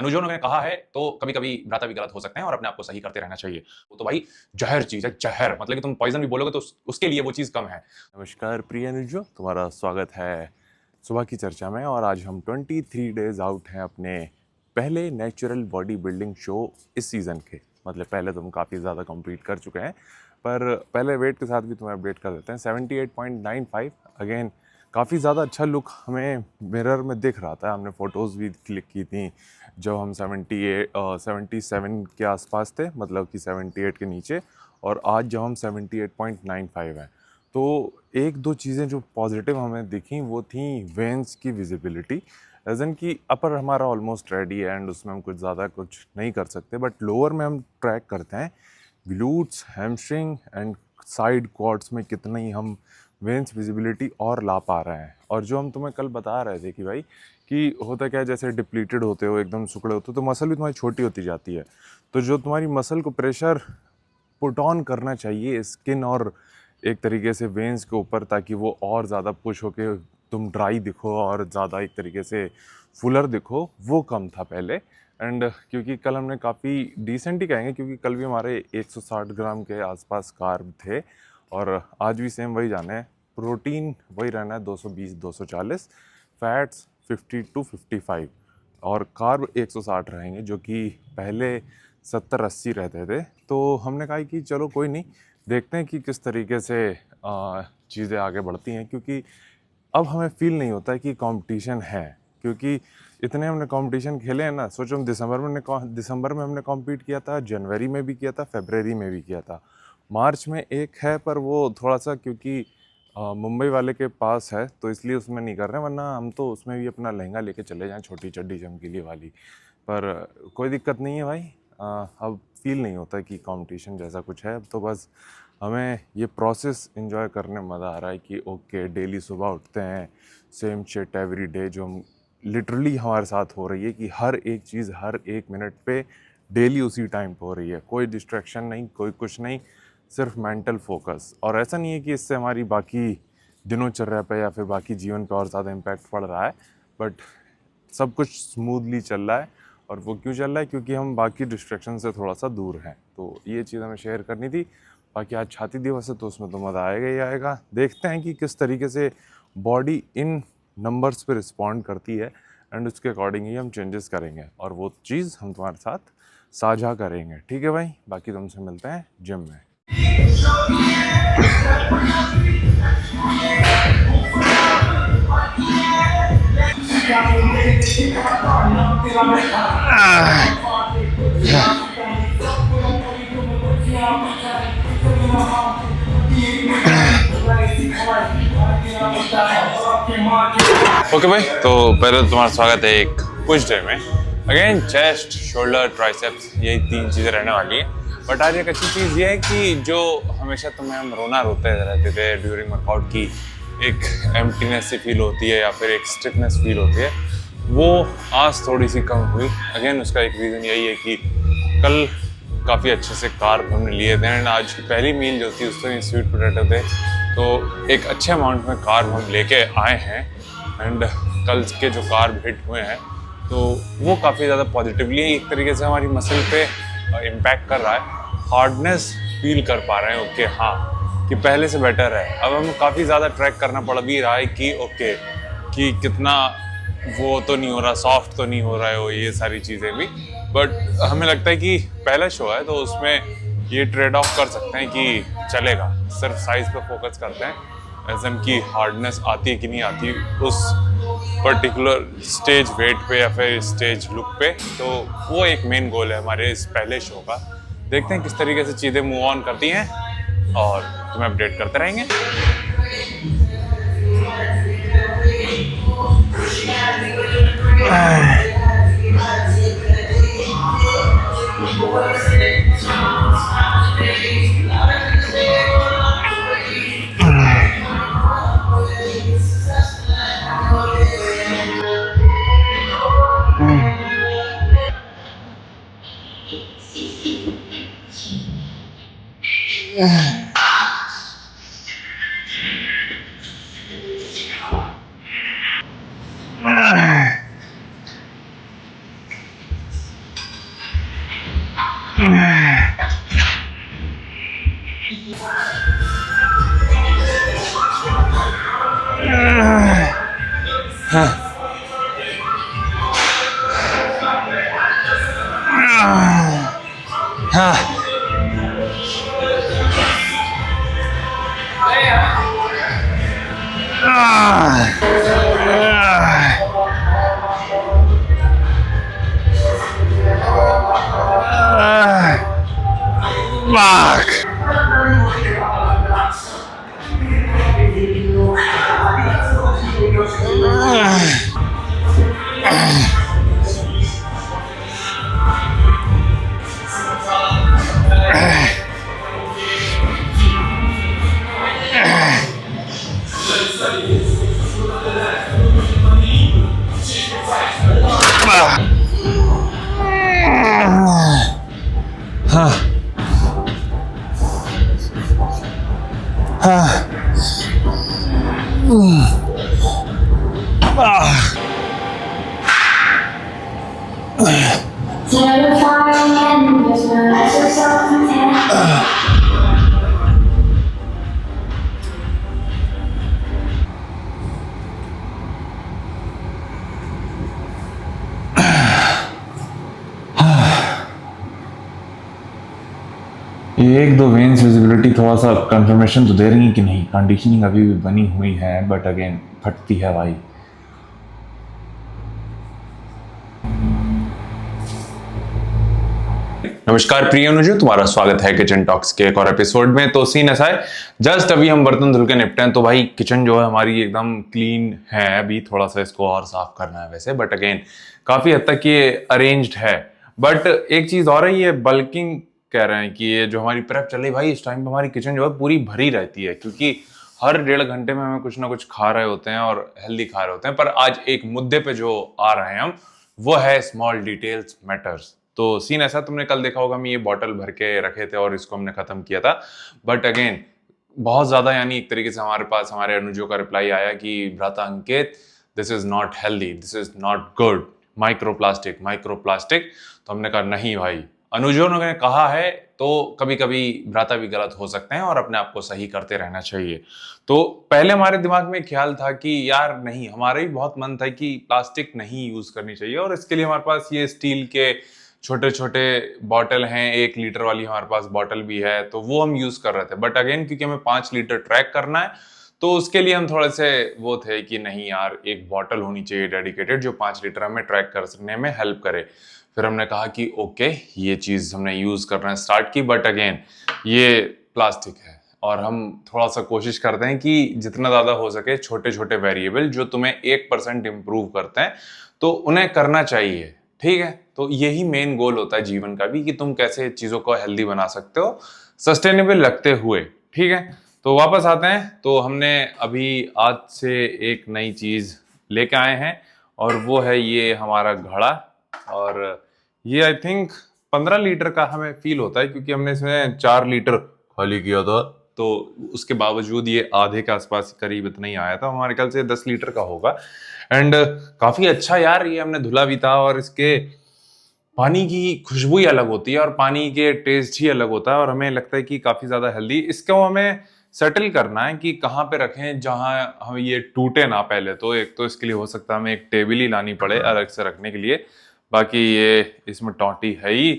अनुजों ने कहा है तो कभी कभी भ्राता भी गलत हो सकते हैं और अपने आप को सही करते रहना चाहिए। वो तो भाई जहर चीज है, जहर मतलब कि तुम पॉइजन भी बोलोगे तो उसके लिए वो चीज कम है। नमस्कार प्रिय अनुजो, तुम्हारा स्वागत है सुबह की चर्चा में। और आज हम 23 डेज आउट हैं अपने पहले नेचुरल बॉडी बिल्डिंग शो इस सीज़न के। मतलब पहले तो हम काफ़ी ज़्यादा कंप्लीट कर चुके हैं, पर पहले वेट के साथ भी तुम्हें अपडेट कर देते हैं। 78.95 अगेन काफ़ी ज़्यादा अच्छा लुक हमें मिरर में दिख रहा था। हमने फ़ोटोज़ भी क्लिक की थी जब हम 77 के आसपास थे, मतलब कि 78 के नीचे। और आज जब हम 78.95 हैं, तो एक दो चीज़ें जो पॉजिटिव हमें दिखी वो थी वेंस की विजिबिलिटी। एजन कि अपर हमारा ऑलमोस्ट रेडी है एंड उसमें हम कुछ ज़्यादा कुछ नहीं कर सकते, बट लोअर में हम ट्रैक करते हैं glutes, hamstring and side quads में कितनी हम वेंस विजिबिलिटी और ला पा रहे हैं। और जो हम तुम्हें कल बता रहे थे कि भाई कि होता क्या है, जैसे डिप्लीटेड होते हो, एकदम सुखड़े होते हो, तो मसल भी तुम्हारी छोटी होती जाती है। तो जो तुम्हारी मसल को प्रेशर पुट ऑन करना चाहिए स्किन और एक तरीके से वेंस के ऊपर, ताकि वो और ज़्यादा पुश होके तुम ड्राई दिखो और ज़्यादा एक तरीके से फुलर दिखो, वो कम था पहले। एंड क्योंकि कल हमने काफ़ी डिसेंट ही कहेंगे, क्योंकि कल भी हमारे 160 ग्राम के आसपास कार्ब थे और आज भी सेम वही जाना है। प्रोटीन वही रहना है 220-240, फैट्स 50 to 55 और कार्ब 160 रहेंगे, जो कि पहले 70-80 रहते थे। तो हमने कहा कि चलो कोई नहीं, देखते हैं कि किस तरीके से चीज़ें आगे बढ़ती हैं, क्योंकि अब हमें फील नहीं होता है कि कंपटीशन है। क्योंकि इतने हमने कंपटीशन खेले हैं ना। सोचो, हम दिसंबर में हमने कॉम्पीट किया था, जनवरी में भी किया था, फरवरी में भी किया था, मार्च में एक है, पर वो थोड़ा सा क्योंकि मुंबई वाले के पास है तो इसलिए उसमें नहीं कर रहे हैं, वरना हम तो उसमें भी अपना लहंगा लेके चले जाएं, छोटी चड्डी चमकीली वाली। पर कोई दिक्कत नहीं है भाई। अब फील नहीं होता कि कंपटीशन जैसा कुछ है। अब तो बस हमें ये प्रोसेस एंजॉय करने में मज़ा आ रहा है कि ओके, डेली सुबह उठते हैं, सेम शिट एवरी डे, जो हम लिटरली हमारे साथ हो रही है कि हर एक चीज़ हर एक मिनट पे डेली उसी टाइम पे हो रही है। कोई डिस्ट्रैक्शन नहीं, कोई कुछ नहीं, सिर्फ मेंटल फोकस। और ऐसा नहीं है कि इससे हमारी बाकी दिनोचर्या पे या फिर बाकी जीवन पे और ज़्यादा इम्पैक्ट पड़ रहा है, बट सब कुछ स्मूथली चल रहा है। और वो क्यों चल रहा है? क्योंकि हम बाकी डिस्ट्रैक्शन से थोड़ा सा दूर हैं। तो ये चीज़ हमें शेयर करनी थी। बाकी आज छाती दिवस है तो उसमें तो मज़ा आएगा ही आएगा। देखते हैं कि किस तरीके से बॉडी इन नंबर्स पे रिस्पॉन्ड करती है एंड उसके अकॉर्डिंग ही हम चेंजेस करेंगे और वो चीज़ हम तुम्हारे साथ साझा करेंगे। ठीक है भाई, बाकी तुमसे मिलते हैं जिम में। ओके भाई, तो पहले तो तुम्हारा स्वागत है एक पुश डे में। अगेन चेस्ट, शोल्डर, ट्राइसेप्स, यही 3 चीज़ें रहने वाली है। बट आज एक अच्छी चीज़ ये है कि जो हमेशा तुम्हें हम रोते रहते थे ड्यूरिंग वर्कआउट की, एक एम्प्टीनेस सी फील होती है या फिर एक स्टिफनेस फील होती है, वो आज थोड़ी सी कम हुई। अगेन उसका एक रीज़न यही है कि कल काफ़ी अच्छे से कार्ब हमने लिए थे एंड आज की पहली मील जो थी उसमें स्वीट पोटैटो थे, तो एक अच्छे अमाउंट में कार्ब हम लेके आए हैं। एंड कल के जो कार्ब हिट हुए हैं तो वो काफ़ी ज़्यादा पॉजिटिवली एक तरीके से हमारी मसल पे इम्पैक्ट कर रहा है। हार्डनेस फील कर पा रहे हैं, ओके हाँ, कि पहले से बेटर है। अब हमें काफ़ी ज़्यादा ट्रैक करना पड़ भी रहा है कि ओके, कि कितना वो तो नहीं हो रहा, सॉफ्ट तो नहीं हो रहा है वो, ये सारी चीज़ें भी। बट हमें लगता है कि पहला शो है तो उसमें ये ट्रेड ऑफ कर सकते हैं कि चलेगा, सिर्फ साइज़ पे फोकस करते हैं, एजन की हार्डनेस आती है कि नहीं आती उस पर्टिकुलर स्टेज वेट पे या फिर स्टेज लुक पे। तो वो एक मेन गोल है हमारे इस पहले शो का। देखते हैं किस तरीके से चीज़ें मूव ऑन करती हैं और तुम्हें अपडेट करते रहेंगे। Terrifying and there's no answer something. ये एक दो वेन्स विजिबिलिटी थोड़ा सा कंफर्मेशन तो दे रही है कि नहीं, कंडीशनिंग अभी भी बनी हुई है, बट अगेन फटती है भाई। नमस्कार प्रिय अनुजो, तुम्हारा स्वागत है किचन टॉक्स के एक और एपिसोड में। तो सीन ऐसा है, जस्ट अभी हम बर्तन धुल के निपटे हैं, तो भाई किचन जो है हमारी एकदम क्लीन है। अभी थोड़ा सा इसको और साफ करना है वैसे, बट अगेन काफी हद तक ये अरेंज्ड है। बट एक चीज और है, ये बल्किंग कह रहे हैं कि ये जो हमारी प्रेप चल रही है भाई, इस टाइम पे हमारी किचन जो है पूरी भरी रहती है, क्योंकि हर 1.5 घंटे में हमें कुछ ना कुछ खा रहे होते हैं और हेल्दी खा रहे होते हैं। पर आज एक मुद्दे पे जो आ रहे हैं हम, वो है स्मॉल डिटेल्स मैटर्स। तो सीन ऐसा, तुमने कल देखा होगा, हम ये बॉटल भर के रखे थे और इसको हमने खत्म किया था। बट अगेन बहुत ज्यादा, यानी एक तरीके से हमारे पास हमारे अनुजों का रिप्लाई आया कि भ्राता Ankit, this is not healthy, this is not good, microplastic microplastic. तो हमने कहा नहीं भाई, अनुजों ने कहा है तो कभी कभी भ्राता भी गलत हो सकते हैं और अपने आप को सही करते रहना चाहिए। तो पहले हमारे दिमाग में ख्याल था कि यार नहीं, हमारा भी बहुत मन था कि प्लास्टिक नहीं यूज करनी चाहिए, और इसके लिए हमारे पास ये स्टील के छोटे छोटे बॉटल हैं, 1 लीटर वाली हमारे पास बॉटल भी है, तो वो हम यूज कर रहे थे। बट अगेन क्योंकि हमें 5 लीटर ट्रैक करना है, तो उसके लिए हम थोड़े से वो थे कि नहीं यार, एक बॉटल होनी चाहिए डेडिकेटेड जो 5 लीटर हमें ट्रैक करने में हेल्प करे। फिर हमने कहा कि ओके, ये चीज हमने यूज करना स्टार्ट की। बट अगेन ये प्लास्टिक है और हम थोड़ा सा कोशिश करते हैं कि जितना ज्यादा हो सके छोटे छोटे वेरिएबल जो तुम्हें 1% इम्प्रूव करते हैं, तो उन्हें करना चाहिए। ठीक है, तो यही मेन गोल होता है जीवन का भी, कि तुम कैसे चीजों को हेल्दी बना सकते हो सस्टेनेबल रखते हुए। ठीक है, तो वापस आते हैं। तो हमने अभी आज से एक नई चीज लेके आए हैं, और वो है ये हमारा घड़ा। और ये आई थिंक 15 लीटर का हमें फील होता है, क्योंकि हमने इसमें 4 लीटर खाली किया था, तो उसके बावजूद ये आधे के आसपास करीब इतना ही आया था। हमारे ख्याल से 10 लीटर का होगा। एंड काफी अच्छा यार, ये हमने धुला भी था, और इसके पानी की खुशबू ही अलग होती है और पानी के टेस्ट ही अलग होता है, और हमें लगता है कि काफी ज्यादा हेल्दी। इसको हमें सेटल करना है कि कहाँ पे रखें जहां हम ये टूटे ना। पहले तो एक तो इसके लिए हो सकता है हमें एक टेबल ही लानी पड़े अलग से रखने के लिए, बाकी ये इसमें टॉटी है ही,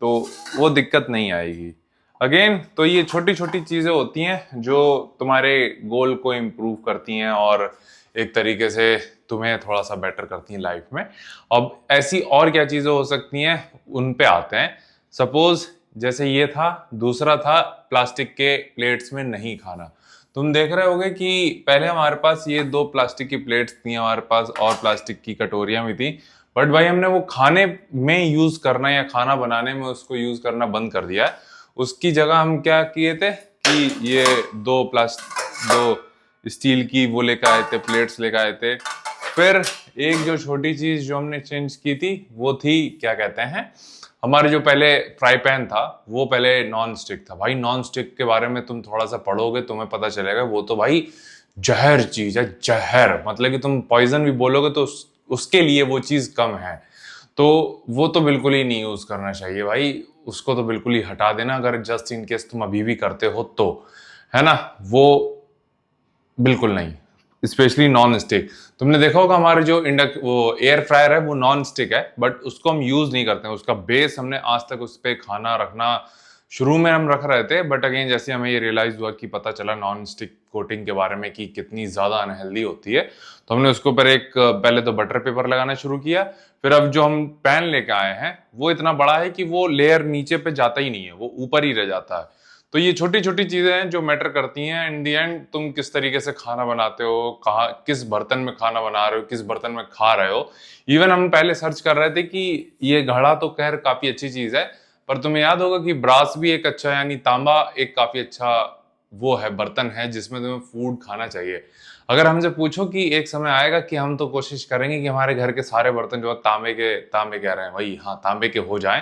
तो वो दिक्कत नहीं आएगी। अगेन तो ये छोटी छोटी चीजें होती हैं जो तुम्हारे गोल को इम्प्रूव करती हैं और एक तरीके से तुम्हें थोड़ा सा बेटर करती हैं लाइफ में। अब ऐसी और क्या चीजें हो सकती हैं, उन पे आते हैं। सपोज जैसे ये था, दूसरा था प्लास्टिक के प्लेट्स में नहीं खाना। तुम देख रहे होगे कि पहले हमारे पास ये 2 प्लास्टिक की प्लेट्स थी हमारे पास, और प्लास्टिक की कटोरियां भी थी। बट भाई हमने वो खाने में यूज करना या खाना बनाने में उसको यूज करना बंद कर दिया है। उसकी जगह हम क्या किए थे कि ये 2 स्टील की वो लेकर आए थे, प्लेट्स लेकर आए थे। फिर एक जो छोटी चीज जो हमने चेंज की थी, वो थी क्या कहते हैं, हमारे जो पहले फ्राई पैन था वो पहले नॉन स्टिक था। भाई नॉन स्टिक के बारे में तुम थोड़ा सा पढ़ोगे तुम्हें पता चलेगा, वो तो भाई जहर चीज है, जहर। मतलब कि तुम पॉइजन भी बोलोगे तो उसके लिए वो चीज कम है। तो वो तो बिल्कुल ही नहीं यूज करना चाहिए भाई। उसको तो बिल्कुल ही हटा देना अगर जस्ट इन केस तुम अभी भी करते हो तो, है ना। वो बिल्कुल नहीं, स्पेशली नॉन स्टिक। तुमने देखा होगा हमारे जो वो एयर फ्रायर है वो नॉन स्टिक है, बट उसको हम यूज नहीं करते हैं। उसका बेस हमने आज तक उस पर खाना रखना शुरू में हम रख रहे थे, बट अगेन जैसे हमें ये रियलाइज हुआ कि पता चला नॉन स्टिक कोटिंग के बारे में कि कितनी ज्यादा अनहेल्दी होती है, तो हमने उसके ऊपर एक पहले तो बटर पेपर लगाना शुरू किया। फिर अब जो हम पैन लेके आए हैं वो इतना बड़ा है कि वो लेयर नीचे पे जाता ही नहीं है, वो ऊपर ही रह जाता है। तो ये छोटी छोटी चीजें हैं जो मैटर करती हैं इन दी एंड। तुम किस तरीके से खाना बनाते हो, कहाँ किस बर्तन में खाना बना रहे हो, किस बर्तन में खा रहे हो। इवन हम पहले सर्च कर रहे थे कि ये घड़ा तो खैर काफी अच्छी चीज है, पर तुम्हें याद होगा कि ब्रास भी एक अच्छा, यानी तांबा एक काफी अच्छा वो है, बर्तन है जिसमें तुम्हें फूड खाना चाहिए। अगर हमसे पूछो कि एक समय आएगा कि हम तो कोशिश करेंगे कि हमारे घर के सारे बर्तन जो है तांबे कह रहे हैं वही, हाँ तांबे के हो जाएं,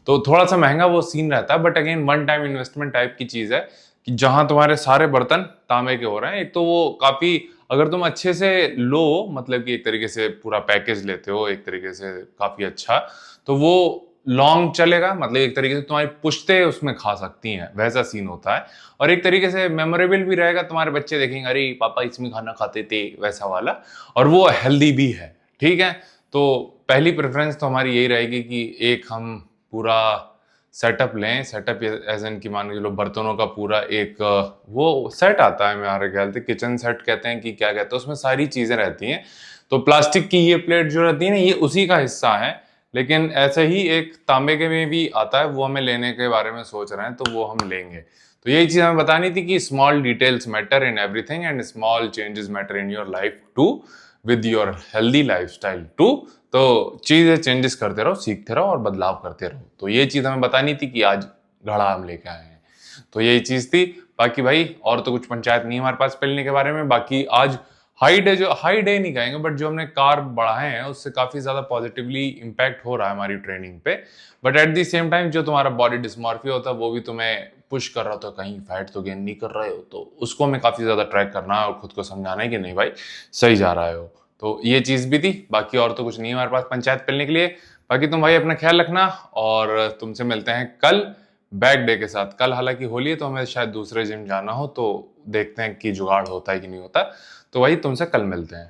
तो थोड़ा सा महंगा वो सीन रहता है, but again one time investment type की चीज है कि जहां तुम्हारे सारे बर्तन तांबे के हो रहे हैं। एक तो वो काफी, अगर तुम अच्छे से लो, मतलब कि एक तरीके से पूरा पैकेज लेते हो एक तरीके से काफी अच्छा, तो वो लॉन्ग चलेगा, मतलब एक तरीके से तुम्हारी पुश्ते उसमें खा सकती हैं, वैसा सीन होता है। और एक तरीके से मेमोरेबल भी रहेगा, तुम्हारे बच्चे देखेंगे अरे पापा इसमें खाना खाते थे, वैसा वाला। और वो हेल्दी भी है, ठीक है। तो पहली प्रेफरेंस तो हमारी यही रहेगी कि एक हम पूरा सेटअप लें। सेटअप एज एन की मान के चलो बर्तनों का पूरा एक वो सेट आता है, मेरे ख्याल से किचन सेट कहते हैं कि क्या कहते हैं, उसमें सारी चीजें रहती हैं। तो प्लास्टिक की ये प्लेट जो रहती है ना, ये उसी का हिस्सा है, लेकिन ऐसे ही एक तांबे के में भी आता है, वो हमें लेने के बारे में सोच रहे हैं, तो वो हम लेंगे। तो यही चीज हमें बतानी थी कि small details matter in everything and small changes matter in your life too, with your healthy lifestyle too. तो चीजें चेंजेस करते रहो, सीखते रहो और बदलाव करते रहो। तो ये चीज हमें बतानी थी कि आज घड़ा हम लेके आए हैं, तो यही चीज थी। बाकी भाई और तो कुछ पंचायत नहीं हमारे पास पेलने के बारे में। बाकी आज हाई डे नहीं कहेंगे, बट जो हमने कार बढ़ाए हैं उससे काफी ज्यादा पॉजिटिवली इम्पैक्ट हो रहा है हमारी ट्रेनिंग पे। But at the same time जो तुम्हारा बॉडी डिस्मॉर्फिया होता है वो भी तुम्हें पुश कर रहा होता है, कहीं फैट तो गेन नहीं कर रहे हो, तो उसको हमें काफी ज्यादा ट्रैक करना है और खुद को समझाना है कि नहीं भाई सही जा रहा हो। तो ये चीज भी थी। बाकी और तो कुछ नहीं हमारे पास पंचायत पेलने के लिए। बाकी तुम भाई अपना ख्याल रखना और तुमसे मिलते हैं कल बैक डे के साथ। कल हालांकि होली है तो हमें शायद दूसरे जिम जाना हो, तो देखते हैं कि जुगाड़ होता है कि नहीं होता। तो वही तुमसे कल मिलते हैं।